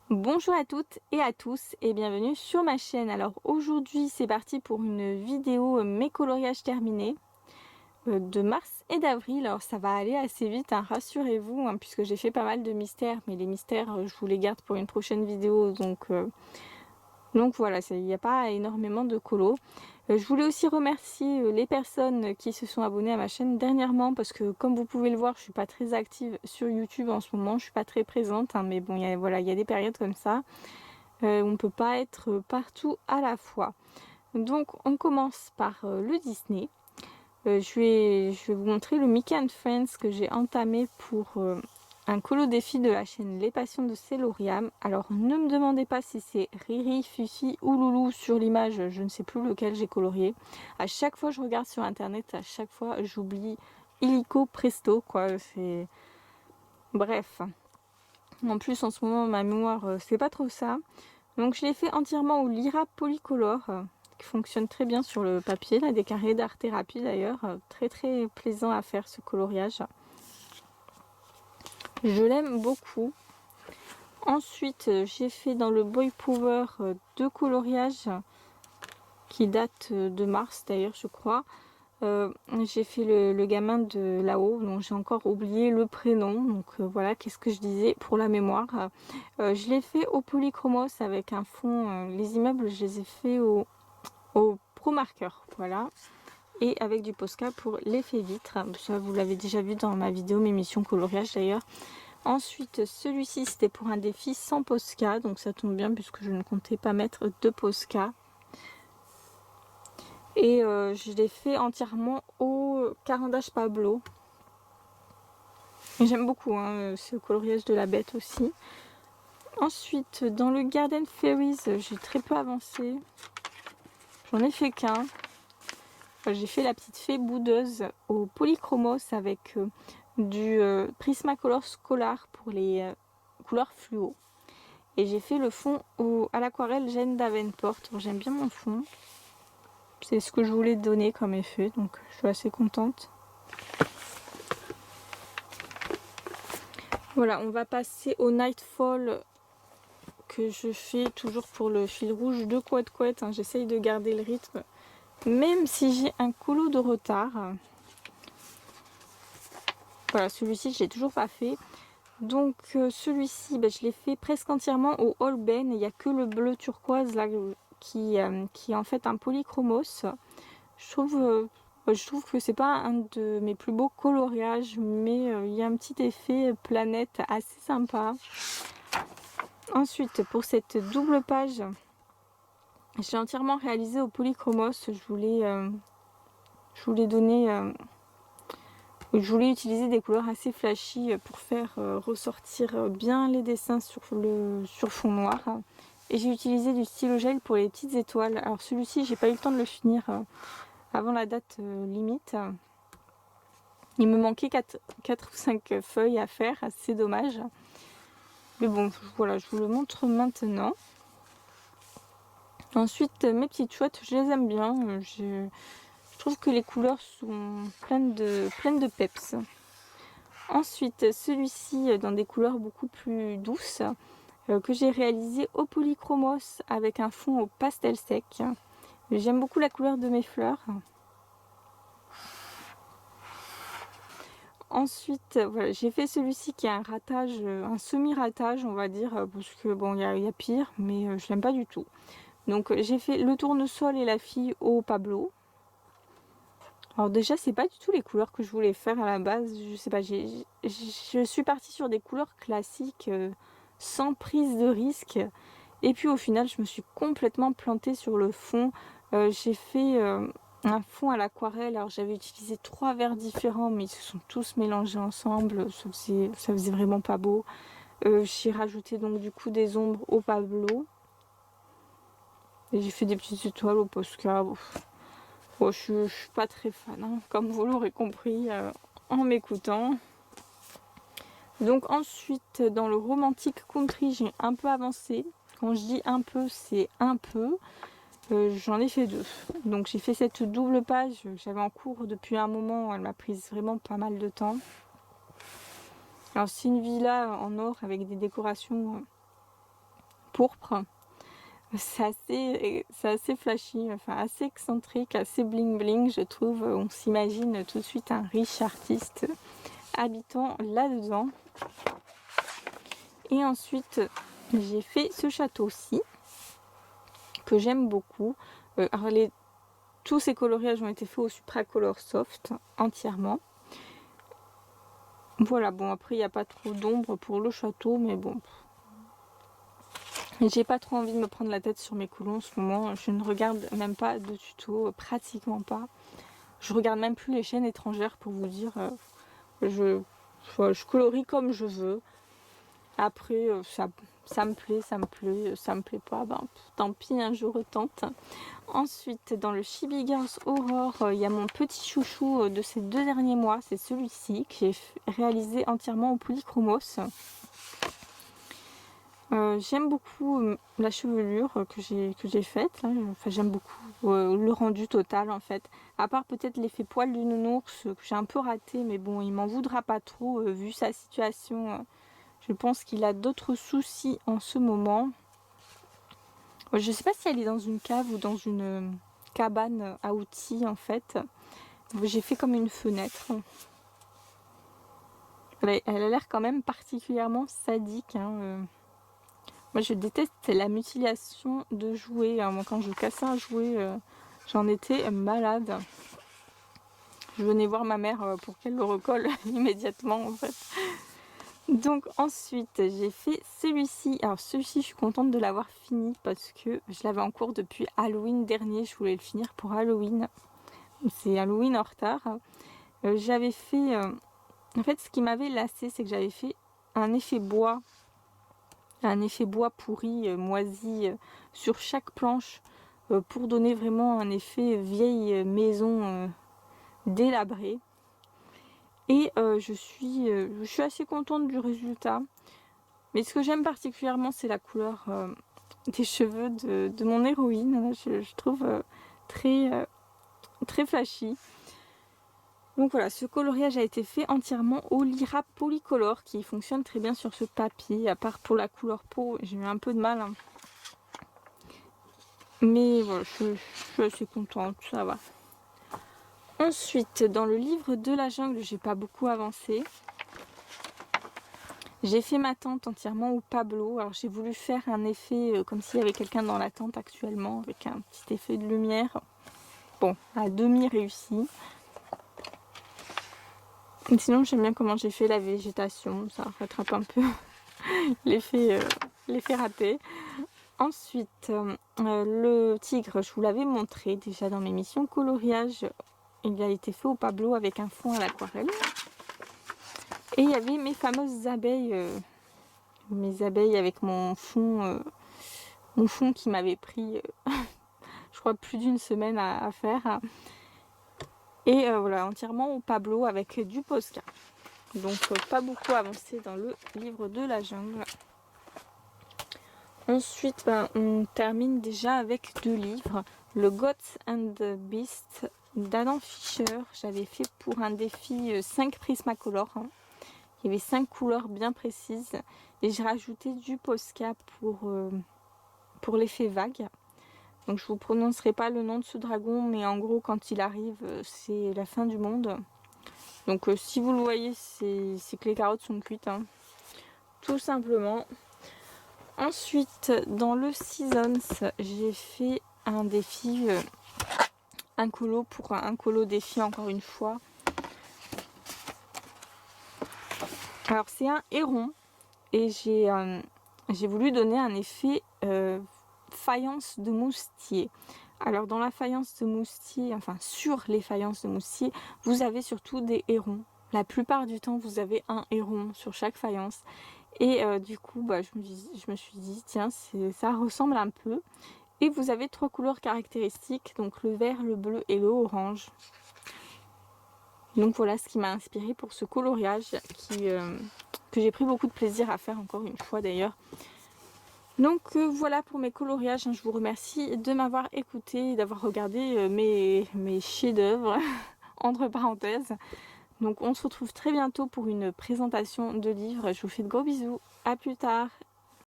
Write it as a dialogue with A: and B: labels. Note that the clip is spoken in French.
A: Bonjour à toutes et à tous et bienvenue sur ma chaîne. Alors aujourd'hui c'est parti pour une vidéo mes coloriages terminés de mars et d'avril. Alors ça va aller assez vite, hein, rassurez-vous, hein, puisque j'ai fait pas mal de mystères, mais les mystères je vous les garde pour une prochaine vidéo, donc voilà, il n'y a pas énormément de colos. Je voulais aussi remercier les personnes qui se sont abonnées à ma chaîne dernièrement, parce que comme vous pouvez le voir, je suis pas très active sur YouTube en ce moment, je suis pas très présente, hein, mais bon, voilà, il y a des périodes comme ça. On ne peut pas être partout à la fois. Donc on commence par le Disney. Je vais vous montrer le Mickey and Friends que j'ai entamé pour un colo défi de la chaîne Les Passions de Céloriam. Alors ne me demandez pas si c'est Riri, Fifi ou Loulou sur l'image, je ne sais plus lequel j'ai colorié. À chaque fois je regarde sur internet, à chaque fois j'oublie illico presto quoi. C'est bref. En plus en ce moment ma mémoire c'est pas trop ça. Donc je l'ai fait entièrement au Lyra Polycolor, qui fonctionne très bien sur le papier, là, des carrés d'art thérapie d'ailleurs, très très plaisant à faire ce coloriage. Je l'aime beaucoup. Ensuite j'ai fait dans le Boy Power deux coloriages qui datent de mars d'ailleurs je crois. J'ai fait le gamin de là-haut, donc j'ai encore oublié le prénom, donc voilà, qu'est-ce que je disais pour la mémoire. Je l'ai fait au polychromos avec un fond, les immeubles je les ai fait au Pro Marker, voilà, et avec du Posca pour l'effet vitre. Ça vous l'avez déjà vu dans ma vidéo, mes missions coloriage d'ailleurs. Ensuite celui-ci c'était pour un défi sans Posca, donc ça tombe bien puisque je ne comptais pas mettre de Posca. Et je l'ai fait entièrement au Caran-d'Ache Pablo. J'aime beaucoup hein, ce coloriage de la bête aussi. Ensuite dans le Garden Fairies j'ai très peu avancé, j'en ai fait qu'un. J'ai fait la petite fée boudeuse au polychromos avec du Prismacolor Scholar pour les couleurs fluo. Et j'ai fait le fond à l'aquarelle Jeanne Davenport. J'aime bien mon fond. C'est ce que je voulais donner comme effet, donc je suis assez contente. Voilà, on va passer au Nightfall que je fais toujours pour le fil rouge de Couette Couette. Hein. J'essaye de garder le rythme, même si j'ai un colo de retard. Voilà, celui-ci je l'ai toujours pas fait. Donc celui-ci je l'ai fait presque entièrement au Holbein. Il n'y a que le bleu turquoise là qui est en fait un polychromos. Je trouve que c'est pas un de mes plus beaux coloriages, mais il y a un petit effet planète assez sympa. Ensuite pour cette double page, j'ai entièrement réalisé au polychromos. Je voulais utiliser des couleurs assez flashy pour faire ressortir bien les dessins sur fond noir. Et j'ai utilisé du stylo gel pour les petites étoiles. Alors celui-ci, j'ai pas eu le temps de le finir avant la date limite. Il me manquait 4 ou 5 feuilles à faire, c'est dommage. Mais bon, voilà, je vous le montre maintenant. Ensuite, mes petites chouettes, je les aime bien. Je trouve que les couleurs sont pleines de peps. Ensuite, celui-ci dans des couleurs beaucoup plus douces que j'ai réalisé au polychromos avec un fond au pastel sec. J'aime beaucoup la couleur de mes fleurs. Ensuite, voilà, j'ai fait celui-ci qui est un ratage, un semi-ratage on va dire, parce que bon, il y a pire, mais je l'aime pas du tout. Donc j'ai fait le tournesol et la fille au Pablo. Alors déjà c'est pas du tout les couleurs que je voulais faire à la base, je sais pas, je suis partie sur des couleurs classiques sans prise de risque, et puis au final je me suis complètement plantée sur le fond. J'ai fait un fond à l'aquarelle, alors j'avais utilisé 3 verres différents mais ils se sont tous mélangés ensemble, ça faisait vraiment pas beau. J'ai rajouté donc du coup des ombres au Pablo et j'ai fait des petites étoiles au Posca. Bon, je suis pas très fan, hein, comme vous l'aurez compris en m'écoutant. Donc ensuite, dans le romantique country, j'ai un peu avancé. Quand je dis un peu, c'est un peu. J'en ai fait 2. Donc j'ai fait cette double page que j'avais en cours depuis un moment. Elle m'a pris vraiment pas mal de temps. Alors c'est une villa en or avec des décorations pourpre. C'est assez flashy, enfin assez excentrique, assez bling bling je trouve. On s'imagine tout de suite un riche artiste habitant là-dedans. Et ensuite j'ai fait ce château-ci que j'aime beaucoup. Alors tous ces coloriages ont été faits au Supracolor Soft entièrement. Voilà, bon après il n'y a pas trop d'ombre pour le château, mais bon. J'ai pas trop envie de me prendre la tête sur mes coulons en ce moment. Je ne regarde même pas de tuto, pratiquement pas. Je regarde même plus les chaînes étrangères pour vous dire. Je colorie comme je veux. Après, ça me plaît, ça me plaît, ça me plaît pas. Ben, tant pis, un jour retente. Ensuite, dans le Chibi Girls Aurore, il y a mon petit chouchou de ces 2 derniers mois. C'est celui-ci que j'ai réalisé entièrement au polychromos. J'aime beaucoup la chevelure que j'ai faite. Enfin, j'aime beaucoup le rendu total en fait. À part peut-être l'effet poil du nounours que j'ai un peu raté, mais bon, il m'en voudra pas trop vu sa situation. Je pense qu'il a d'autres soucis en ce moment. Je sais pas si elle est dans une cave ou dans une cabane à outils en fait. J'ai fait comme une fenêtre. Elle a l'air quand même particulièrement sadique. Moi je déteste la mutilation de jouets. Moi quand je cassais un jouet, j'en étais malade. Je venais voir ma mère pour qu'elle le recolle immédiatement en fait. Donc ensuite j'ai fait celui-ci. Alors celui-ci je suis contente de l'avoir fini parce que je l'avais en cours depuis Halloween dernier. Je voulais le finir pour Halloween. C'est Halloween en retard. J'avais fait... En fait ce qui m'avait lassé c'est que j'avais fait un effet bois pourri, moisi sur chaque planche pour donner vraiment un effet vieille maison délabrée. Et je suis assez contente du résultat. Mais ce que j'aime particulièrement c'est la couleur des cheveux de mon héroïne. Je trouve très flashy. Donc voilà, ce coloriage a été fait entièrement au Lyra Polycolor qui fonctionne très bien sur ce papier, à part pour la couleur peau, j'ai eu un peu de mal. Mais voilà, je suis assez contente, ça va. Ensuite, dans le livre de la jungle, j'ai pas beaucoup avancé. J'ai fait ma tente entièrement au Pablo. Alors j'ai voulu faire un effet comme s'il y avait quelqu'un dans la tente actuellement, avec un petit effet de lumière. Bon, à demi réussi. Sinon j'aime bien comment j'ai fait la végétation, ça rattrape un peu l'effet raté. Ensuite, le tigre, je vous l'avais montré déjà dans mes missions coloriage. Il a été fait au Pablo avec un fond à l'aquarelle. Et il y avait mes fameuses abeilles, mes abeilles avec mon fond qui m'avait pris, je crois, plus d'une semaine à faire. Et voilà, entièrement au Pablo avec du Posca. Donc pas beaucoup avancé dans le livre de la jungle. Ensuite, on termine déjà avec 2 livres. Le Gods and the Beasts d'Adam Fischer. J'avais fait pour un défi 5 Prismacolor. Il y avait 5 couleurs bien précises. Et j'ai rajouté du Posca pour l'effet vague. Donc je vous prononcerai pas le nom de ce dragon, mais en gros quand il arrive, c'est la fin du monde. Donc si vous le voyez, c'est que les carottes sont cuites, tout simplement. Ensuite, dans le Seasons, j'ai fait un défi, un colo pour un colo défi encore une fois. Alors c'est un héron et j'ai voulu donner un effet faïence de moustier. Alors dans la faïence de moustier, enfin sur les faïences de moustier, vous avez surtout des hérons. La plupart du temps vous avez un héron sur chaque faïence. Et du coup je me suis dit tiens ça ressemble un peu. Et vous avez 3 couleurs caractéristiques, donc le vert, le bleu et le orange. Donc voilà ce qui m'a inspiré pour ce coloriage que j'ai pris beaucoup de plaisir à faire encore une fois d'ailleurs. Donc voilà pour mes coloriages, je vous remercie de m'avoir écouté et d'avoir regardé mes chefs-d'œuvre entre parenthèses. Donc on se retrouve très bientôt pour une présentation de livres. Je vous fais de gros bisous, à plus tard.